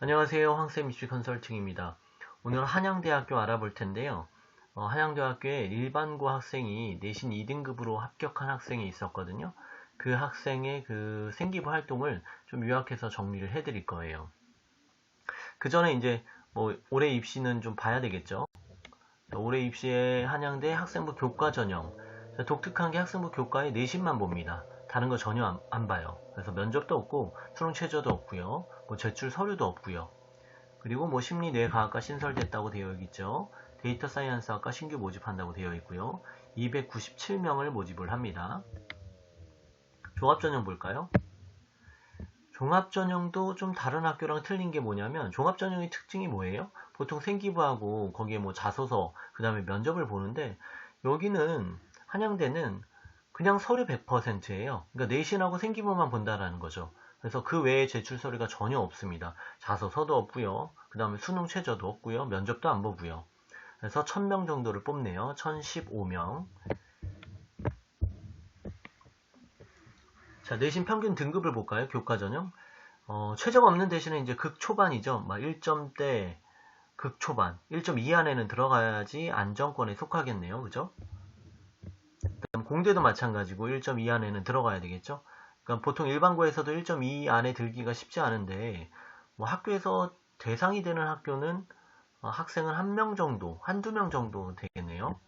안녕하세요. 황쌤 입시 컨설팅입니다. 오늘 한양대학교 알아볼 텐데요. 한양대학교에 일반고 학생이 내신 2등급으로 합격한 학생이 있었거든요. 그 학생의 그 생기부 활동을 좀 요약해서 정리를 해드릴 거예요. 그 전에 이제 올해 입시는 좀 봐야 되겠죠. 올해 입시에 한양대 학생부 교과 전형. 독특한 게 학생부 교과에 내신만 봅니다. 다른 거 전혀 안 봐요. 그래서 면접도 없고 수능 최저도 없고요. 제출 서류도 없고요. 그리고 심리 뇌과학과 신설됐다고 되어 있죠. 데이터 사이언스학과 신규 모집한다고 되어 있고요. 297명을 모집을 합니다. 종합전형 볼까요? 종합전형도 좀 다른 학교랑 틀린 게 뭐냐면 종합전형의 특징이 뭐예요? 보통 생기부하고 거기에 자소서 그 다음에 면접을 보는데 여기는 한양대는 그냥 서류 100%예요. 그러니까 내신하고 생기부만 본다라는 거죠. 그래서 그 외에 제출 서류가 전혀 없습니다. 자소서도 없고요. 그 다음에 수능 최저도 없고요. 면접도 안 보고요. 그래서 1000명 정도를 뽑네요. 1015명. 자, 내신 평균 등급을 볼까요? 교과 전형. 최저가 없는 대신에 이제 극초반이죠. 1점대 극초반. 1.2 안에는 들어가야지 안정권에 속하겠네요. 그죠? 그다음 공대도 마찬가지고 1.2 안에는 들어가야 되겠죠? 그러니까 보통 일반고에서도 1.2 안에 들기가 쉽지 않은데 학교에서 대상이 되는 학교는 학생은 한 명 정도, 한두 명 정도 되겠네요.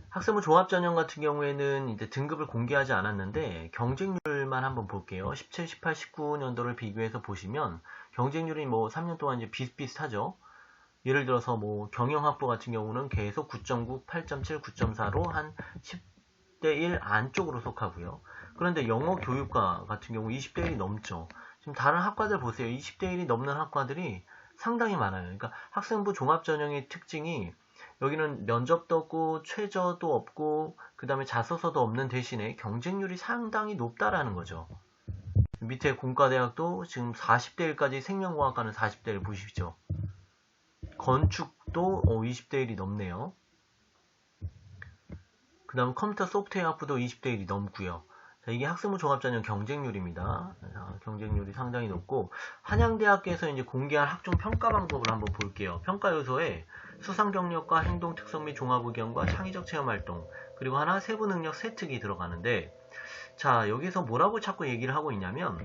학생부 종합전형 같은 경우에는 이제 등급을 공개하지 않았는데 경쟁률만 한번 볼게요. 17, 18, 19년도를 비교해서 보시면 경쟁률이 3년 동안 이제 비슷비슷하죠. 예를 들어서 경영학부 같은 경우는 계속 9.9, 8.7, 9.4로 한 10대 1 안쪽으로 속하고요. 그런데 영어 교육과 같은 경우 20대 1이 넘죠. 지금 다른 학과들 보세요. 20대 1이 넘는 학과들이 상당히 많아요. 그러니까 학생부 종합전형의 특징이 여기는 면접도 없고 최저도 없고 그 다음에 자소서도 없는 대신에 경쟁률이 상당히 높다라는 거죠. 밑에 공과대학도 지금 40대 1까지 생명공학과는 40대 1 보십시오. 건축도 20대 1이 넘네요. 그 다음 컴퓨터 소프트웨어 학부도 20대 1이 넘고요. 자, 이게 학생부 종합전형 경쟁률입니다. 자, 경쟁률이 상당히 높고 한양대학교에서 이제 공개한 학종 평가 방법을 한번 볼게요. 평가 요소에 수상 경력과 행동 특성 및 종합 의견과 창의적 체험 활동 그리고 하나 세부 능력 세 특이 들어가는데 자, 여기서 뭐라고 자꾸 얘기를 하고 있냐면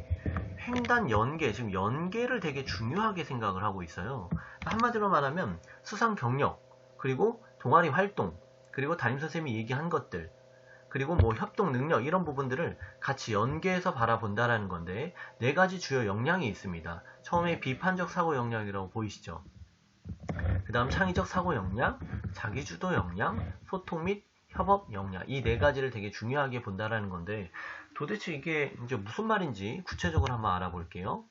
횡단 연계, 지금 연계를 되게 중요하게 생각을 하고 있어요. 한마디로 말하면 수상 경력, 그리고 동아리 활동, 그리고 담임선생님이 얘기한 것들, 그리고 협동 능력 이런 부분들을 같이 연계해서 바라본다라는 건데 네 가지 주요 역량이 있습니다. 처음에 비판적 사고 역량이라고 보이시죠? 그 다음 창의적 사고 역량, 자기주도 역량, 소통 및 협업 역량 이 네 가지를 되게 중요하게 본다라는 건데 도대체 이게 이제 무슨 말인지 구체적으로 한번 알아볼게요.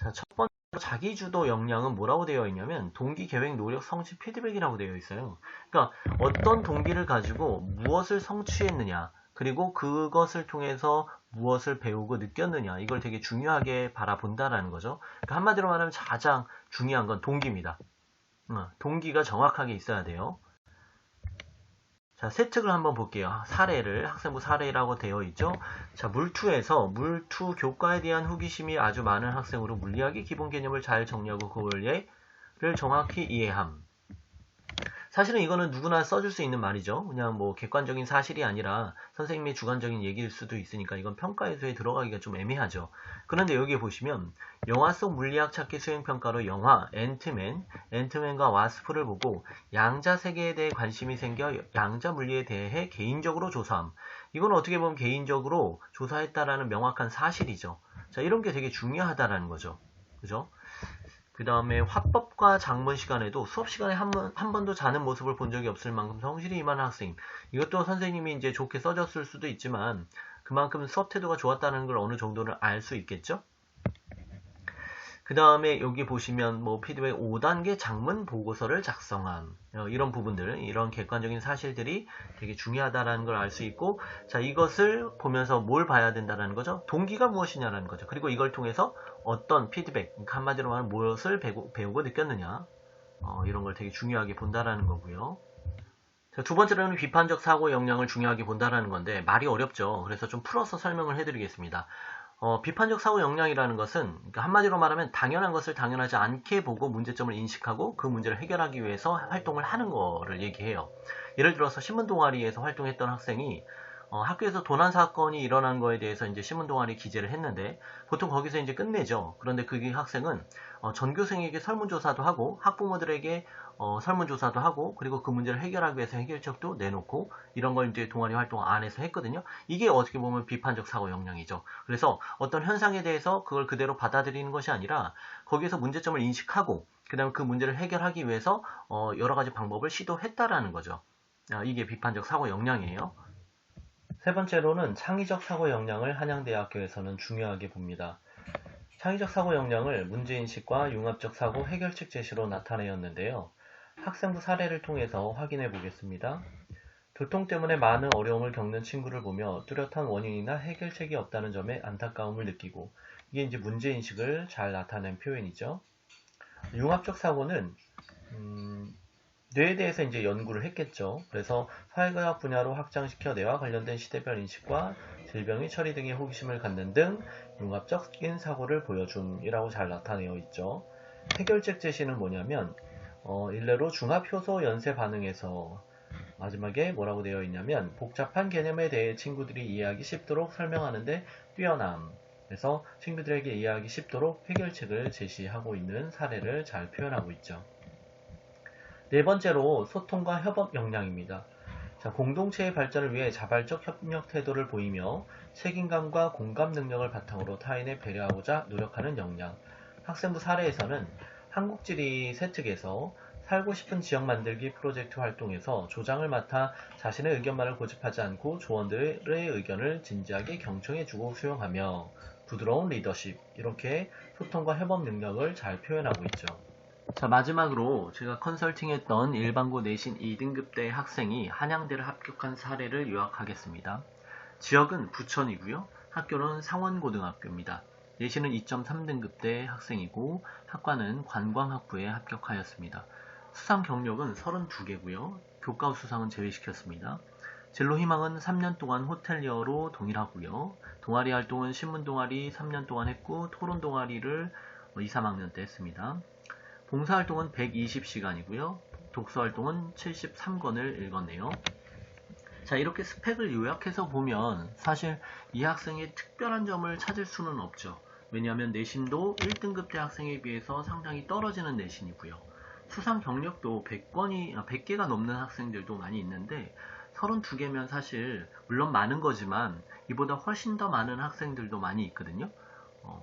자, 첫 번째 자기주도 역량은 뭐라고 되어 있냐면 동기, 계획, 노력, 성취, 피드백이라고 되어 있어요. 그러니까 어떤 동기를 가지고 무엇을 성취했느냐 그리고 그것을 통해서 무엇을 배우고 느꼈느냐 이걸 되게 중요하게 바라본다라는 거죠. 그러니까 한마디로 말하면 가장 중요한 건 동기입니다. 동기가 정확하게 있어야 돼요. 자, 세특을 한번 볼게요. 사례를, 학생부 사례라고 되어 있죠. 자, 물투에서 물투 교과에 대한 호기심이 아주 많은 학생으로 물리학의 기본 개념을 잘 정리하고 그걸 예를 정확히 이해함. 사실은 이거는 누구나 써줄 수 있는 말이죠. 그냥 객관적인 사실이 아니라 선생님의 주관적인 얘기일 수도 있으니까 이건 평가 요소에 들어가기가 좀 애매하죠. 그런데 여기 보시면 영화 속 물리학 찾기 수행평가로 영화 앤트맨과 와스프를 보고 양자 세계에 대해 관심이 생겨 양자 물리에 대해 개인적으로 조사함. 이건 어떻게 보면 개인적으로 조사했다라는 명확한 사실이죠. 자, 이런 게 되게 중요하다라는 거죠. 그죠? 그 다음에 화법과 작문 시간에도 수업 시간에 한 번도 자는 모습을 본 적이 없을 만큼 성실히 임하는 학생. 이것도 선생님이 이제 좋게 써줬을 수도 있지만 그만큼 수업 태도가 좋았다는 걸 어느 정도는 알 수 있겠죠? 그 다음에 여기 보시면 피드백 5단계 장문 보고서를 작성함. 이런 부분들, 이런 객관적인 사실들이 되게 중요하다는 걸 알 수 있고, 자, 이것을 보면서 뭘 봐야 된다는 거죠? 동기가 무엇이냐라는 거죠. 그리고 이걸 통해서 어떤 피드백, 그러니까 한마디로 말하면 무엇을 배우고 느꼈느냐. 이런 걸 되게 중요하게 본다라는 거고요. 자, 두 번째로는 비판적 사고 역량을 중요하게 본다라는 건데, 말이 어렵죠. 그래서 좀 풀어서 설명을 해드리겠습니다. 비판적 사고 역량이라는 것은 그러니까 한마디로 말하면 당연한 것을 당연하지 않게 보고 문제점을 인식하고 그 문제를 해결하기 위해서 활동을 하는 거를 얘기해요. 예를 들어서 신문 동아리에서 활동했던 학생이 학교에서 도난 사건이 일어난 거에 대해서 이제 신문 동아리 기재를 했는데 보통 거기서 이제 끝내죠. 그런데 그 학생은 전교생에게 설문조사도 하고 학부모들에게 설문조사도 하고 그리고 그 문제를 해결하기 위해서 해결책도 내놓고 이런 걸 이제 동아리 활동 안에서 했거든요. 이게 어떻게 보면 비판적 사고 역량이죠. 그래서 어떤 현상에 대해서 그걸 그대로 받아들이는 것이 아니라 거기에서 문제점을 인식하고 그 다음에 그 문제를 해결하기 위해서 여러 가지 방법을 시도했다라는 거죠. 이게 비판적 사고 역량이에요. 세 번째로는 창의적 사고 역량을 한양대학교에서는 중요하게 봅니다. 창의적 사고 역량을 문제인식과 융합적 사고 해결책 제시로 나타내었는데요. 학생부 사례를 통해서 확인해 보겠습니다. 교통 때문에 많은 어려움을 겪는 친구를 보며 뚜렷한 원인이나 해결책이 없다는 점에 안타까움을 느끼고 이게 이제 문제인식을 잘 나타낸 표현이죠. 융합적 사고는 뇌에 대해서 이제 연구를 했겠죠. 그래서 사회과학 분야로 확장시켜 뇌와 관련된 시대별 인식과 질병의 처리 등의 호기심을 갖는 등 융합적인 사고를 보여줌이라고 잘 나타내어 있죠. 해결책 제시는 뭐냐면 일례로 중합효소 연쇄 반응에서 마지막에 뭐라고 되어 있냐면 복잡한 개념에 대해 친구들이 이해하기 쉽도록 설명하는데 뛰어남. 그래서 친구들에게 이해하기 쉽도록 해결책을 제시하고 있는 사례를 잘 표현하고 있죠. 네 번째로 소통과 협업 역량입니다. 자, 공동체의 발전을 위해 자발적 협력 태도를 보이며 책임감과 공감 능력을 바탕으로 타인을 배려하고자 노력하는 역량. 학생부 사례에서는 한국지리 세특에서 살고 싶은 지역 만들기 프로젝트 활동에서 조장을 맡아 자신의 의견만을 고집하지 않고 조원들의 의견을 진지하게 경청해주고 수용하며 부드러운 리더십, 이렇게 소통과 협업 능력을 잘 표현하고 있죠. 자, 마지막으로 제가 컨설팅했던 일반고 내신 2등급대 학생이 한양대를 합격한 사례를 요약하겠습니다. 지역은 부천이고요. 학교는 상원고등학교입니다. 내신은 2.3등급대 학생이고 학과는 관광학부에 합격하였습니다. 수상 경력은 32개고요. 교과 수상은 제외시켰습니다. 진로 희망은 3년 동안 호텔리어로 동일하고요. 동아리 활동은 신문 동아리 3년 동안 했고 토론 동아리를 2, 3학년 때 했습니다. 봉사활동은 120시간이고요. 독서활동은 73권을 읽었네요. 자, 이렇게 스펙을 요약해서 보면 사실 이 학생의 특별한 점을 찾을 수는 없죠. 왜냐하면 내신도 1등급 대 학생에 비해서 상당히 떨어지는 내신이고요. 수상 경력도 100개가 넘는 학생들도 많이 있는데 32개면 사실 물론 많은 거지만 이보다 훨씬 더 많은 학생들도 많이 있거든요.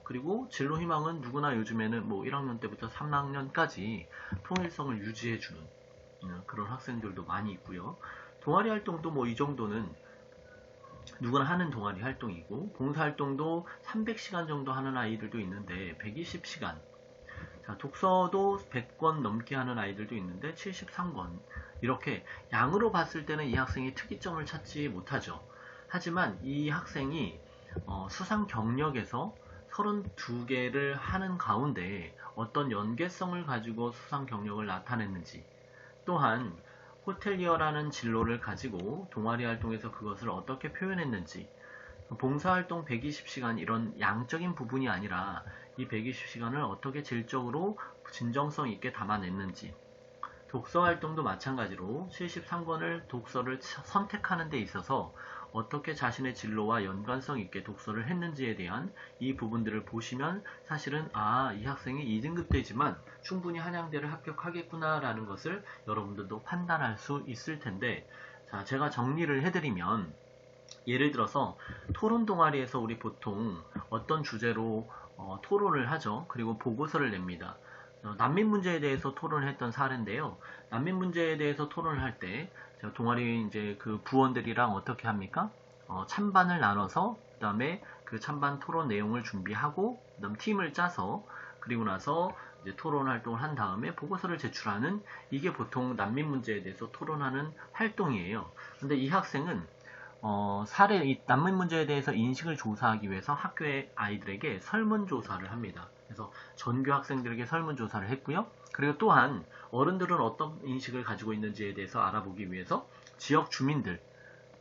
그리고 진로 희망은 누구나 요즘에는 뭐 1학년 때부터 3학년까지 통일성을 유지해주는 그런 학생들도 많이 있고요. 동아리 활동도 뭐 이 정도는 누구나 하는 동아리 활동이고 봉사활동도 300시간 정도 하는 아이들도 있는데 120시간. 자, 독서도 100권 넘게 하는 아이들도 있는데 73권. 이렇게 양으로 봤을 때는 이 학생이 특이점을 찾지 못하죠. 하지만 이 학생이 수상 경력에서 32개를 하는 가운데 어떤 연계성을 가지고 수상 경력을 나타냈는지, 또한 호텔리어라는 진로를 가지고 동아리 활동에서 그것을 어떻게 표현했는지, 봉사활동 120시간 이런 양적인 부분이 아니라 이 120시간을 어떻게 질적으로 진정성 있게 담아냈는지, 독서활동도 마찬가지로 73권을 독서를 선택하는 데 있어서 어떻게 자신의 진로와 연관성 있게 독서를 했는지에 대한 이 부분들을 보시면 사실은 이 학생이 2등급대지만 충분히 한양대를 합격하겠구나 라는 것을 여러분들도 판단할 수 있을 텐데, 자, 제가 정리를 해드리면 예를 들어서 토론 동아리에서 우리 보통 어떤 주제로 토론을 하죠. 그리고 보고서를 냅니다. 난민 문제에 대해서 토론을 했던 사례인데요. 난민 문제에 대해서 토론을 할 때 동아리 이제 그 부원들이랑 어떻게 합니까? 찬반을 나눠서 그다음에 그 찬반 토론 내용을 준비하고 그다음 팀을 짜서 그리고 나서 이제 토론 활동을 한 다음에 보고서를 제출하는, 이게 보통 난민 문제에 대해서 토론하는 활동이에요. 근데 이 학생은 이 난민 문제에 대해서 인식을 조사하기 위해서 학교의 아이들에게 설문조사를 합니다. 그래서 전교 학생들에게 설문조사를 했고요. 그리고 또한 어른들은 어떤 인식을 가지고 있는지에 대해서 알아보기 위해서 지역 주민들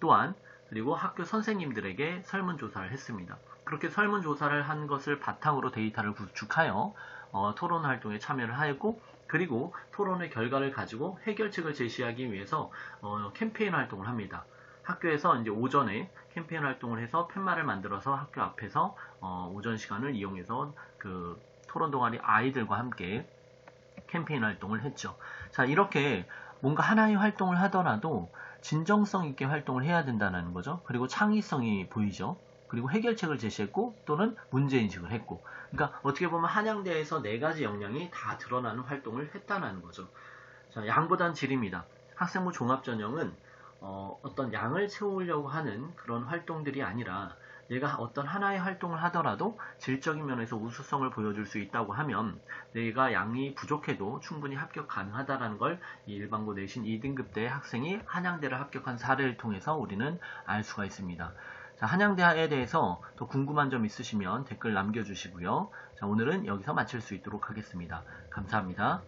또한 그리고 학교 선생님들에게 설문조사를 했습니다. 그렇게 설문조사를 한 것을 바탕으로 데이터를 구축하여 토론 활동에 참여를 하였고, 그리고 토론의 결과를 가지고 해결책을 제시하기 위해서 캠페인 활동을 합니다. 학교에서 이제 오전에 캠페인 활동을 해서 팻말을 만들어서 학교 앞에서 오전 시간을 이용해서 그 토론 동아리 아이들과 함께 캠페인 활동을 했죠. 자, 이렇게 뭔가 하나의 활동을 하더라도 진정성 있게 활동을 해야 된다는 거죠. 그리고 창의성이 보이죠. 그리고 해결책을 제시했고 또는 문제인식을 했고, 그러니까 어떻게 보면 한양대에서 4가지 역량이 다 드러나는 활동을 했다는 거죠. 자, 양보단 질입니다. 학생부 종합전형은 어떤 양을 채우려고 하는 그런 활동들이 아니라 내가 어떤 하나의 활동을 하더라도 질적인 면에서 우수성을 보여줄 수 있다고 하면 내가 양이 부족해도 충분히 합격 가능하다는 걸 이 일반고 내신 2등급 대 학생이 한양대를 합격한 사례를 통해서 우리는 알 수가 있습니다. 자, 한양대에 대해서 더 궁금한 점 있으시면 댓글 남겨주시고요. 자, 오늘은 여기서 마칠 수 있도록 하겠습니다. 감사합니다.